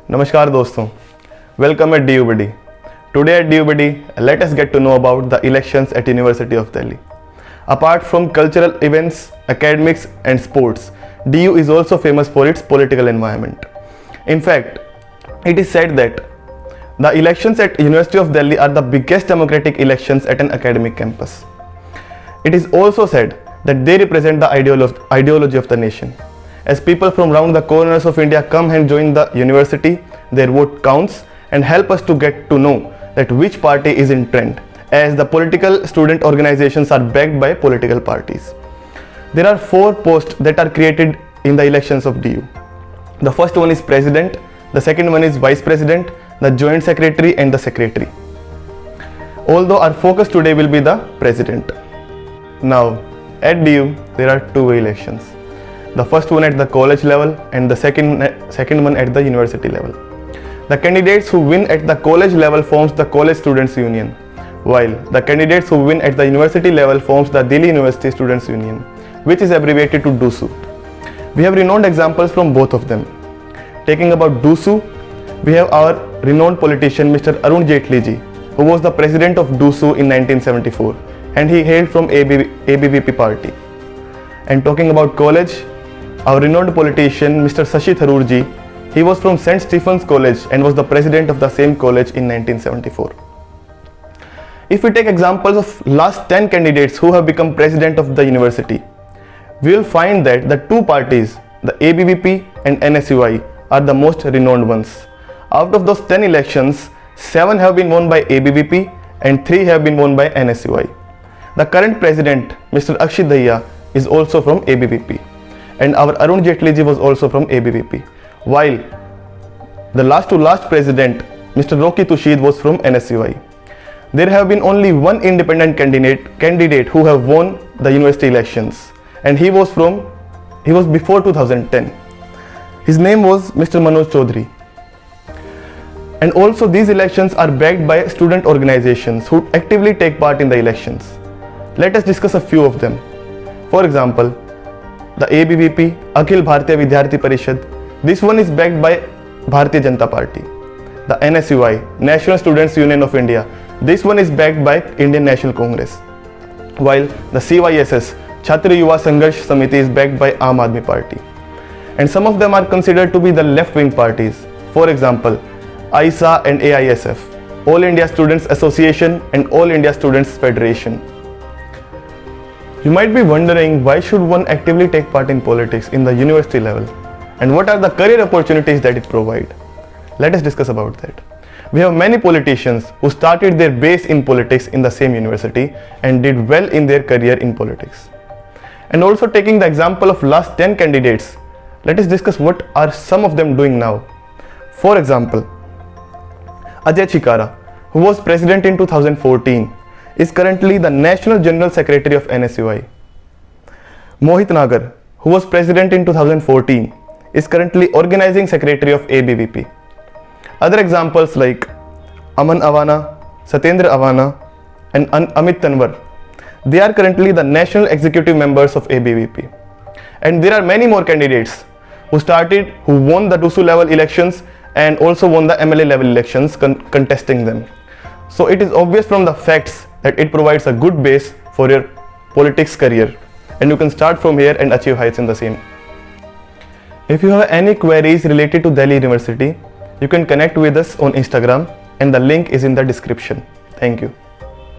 Namaskar doston, welcome at DUBD. Today at DUBD, let us get to know about the elections at University of Delhi. Apart from cultural events, academics and sports, DU is also famous for its political environment. In fact, it is said that the elections at University of Delhi are the biggest democratic elections at an academic campus. It is also said that they represent the ideology of the nation. As people from around the corners of India come and join the university, their vote counts and help us to get to know that which party is in trend, as the political student organizations are backed by political parties. There are 4 posts that are created in the elections of DU. The first one is president, the second one is vice president, the joint secretary and the secretary. Although our focus today will be the president. Now, at DU, there are 2 elections. The first one at the college level and the second one at the university level. The candidates who win at the college level forms the College Students Union, while the candidates who win at the university level forms the Delhi University Students Union, which is abbreviated to DUSU. We have renowned examples from both of them. Taking about DUSU, we have our renowned politician Mr. Arun Jaitley ji, who was the president of DUSU in 1974, and he hailed from ABVP party. And talking about college, our renowned politician Mr. Shashi Tharoor ji, he was from St. Stephen's College and was the president of the same college in 1974. If we take examples of last 10 candidates who have become president of the university, we will find that the 2 parties, the ABVP and NSUI, are the most renowned ones. Out of those 10 elections, 7 have been won by ABVP and 3 have been won by NSUI. The current president, Mr. Akshit Dahiya, is also from ABVP. And our Arun Jaitley ji was also from ABVP, while the last president, Mr. Rocky Tushid, was from NSUI. There have been only one independent candidate who have won the university elections, and he was before 2010. His name was Mr. Manoj Chaudhary. And also these elections are backed by student organizations who actively take part in the elections. Let us discuss a few of them. For example, the ABVP, Akhil Bharatiya Vidyarthi Parishad, this one is backed by Bharatiya Janata Party. The NSUI, National Students Union of India, this one is backed by Indian National Congress. While the CYSS, Chhatra Yuva Sangharsh Samiti, is backed by Aam Aadmi Party. And some of them are considered to be the left-wing parties. For example, AISA and AISF, All India Students Association and All India Students Federation. You might be wondering, why should one actively take part in politics in the university level, and what are the career opportunities that it provides? Let us discuss about that. We have many politicians who started their base in politics in the same university and did well in their career in politics. And also, taking the example of last 10 candidates, let us discuss what are some of them doing now. For example, Ajay Chikara, who was president in 2014, is currently the National General Secretary of NSUI. Mohit Nagar, who was president in 2014, is currently Organizing Secretary of ABVP. Other examples like Aman Avana, Satyendra Avana and Amit Tanwar, they are currently the National Executive Members of ABVP. And there are many more candidates who won the DUSU level elections and also won the MLA level elections contesting them. So it is obvious from the facts that it provides a good base for your politics career, and you can start from here and achieve heights in the same. If you have any queries related to Delhi University, you can connect with us on Instagram and the link is in the description. Thank you.